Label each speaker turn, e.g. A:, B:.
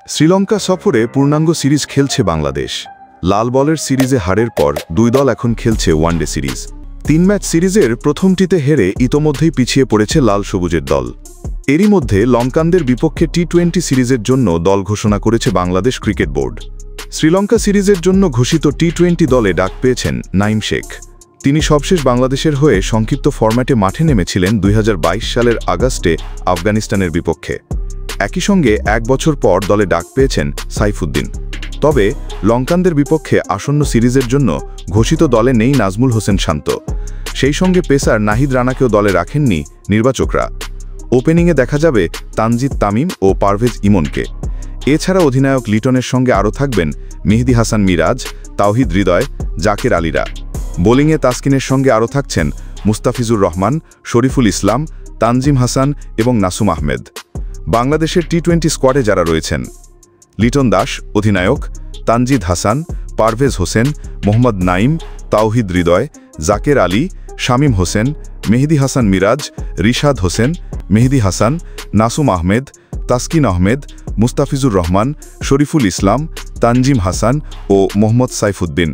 A: শ্রীলঙ্কা সফরে পূর্ণাঙ্গ সিরিজ খেলছে বাংলাদেশ। লাল বলের সিরিজে হারের পর দুই দল এখন খেলছে ওয়ানডে সিরিজ। 3 ম্যাচ সিরিজের প্রথমটিতে হেরে ইতোমধ্যেই পিছিয়ে পড়েছে লাল সবুজের দল। এরই মধ্যে লঙ্কানদের বিপক্ষে টি-20 সিরিজের জন্য দল ঘোষণা করেছে বাংলাদেশ ক্রিকেট বোর্ড। শ্রীলঙ্কা সিরিজের জন্য ঘোষিত টি-20 দলে ডাক পেয়েছেন নাঈম শেখ। তিনি সবশেষ বাংলাদেশের হয়ে সংক্ষিপ্ত ফরম্যাটে মাঠে নেমেছিলেন 2022 সালের আগস্টে আফগানিস্তানের বিপক্ষে। একই সঙ্গে 1 বছর পর দলে ডাক পেয়েছেন সাইফুদ্দিন। তবে লঙ্কানদের বিপক্ষে আসন্ন সিরিজের জন্য ঘোষিত দলে নেই নাজমুল হোসেন শান্ত। সেই সঙ্গে পেসার নাহিদ রানাকেও দলে রাখেননি নির্বাচকরা। ওপেনিংয়ে দেখা যাবে তানজিদ তামিম ও পারভেজ ইমনকে। এছাড়া অধিনায়ক লিটনের সঙ্গে আরও থাকবেন মেহেদী হাসান মিরাজ, তাওহিদ হৃদয়, জাকের আলীরা। বোলিংয়ে তাসকিনের সঙ্গে আরও থাকছেন মুস্তাফিজুর রহমান, শরীফুল ইসলাম, তানজিম হাসান এবং নাসুম আহমেদ। বাংলাদেশের টি-20 স্কোয়াডে যারা রয়েছেন: লিটন দাস অধিনায়ক, তানজিদ হাসান, পারভেজ হোসেন, মোহাম্মদ নাঈম, তাওহিদ হৃদয়, জাকের আলী, শামীম হোসেন, মেহেদী হাসান মিরাজ, রিশাদ হোসেন, মেহেদী হাসান, নাসুম আহমেদ, তাসকিন আহমেদ, মুস্তাফিজুর রহমান, শরীফুল ইসলাম, তানজিম হাসান ও মোহাম্মদ সাইফুদ্দিন।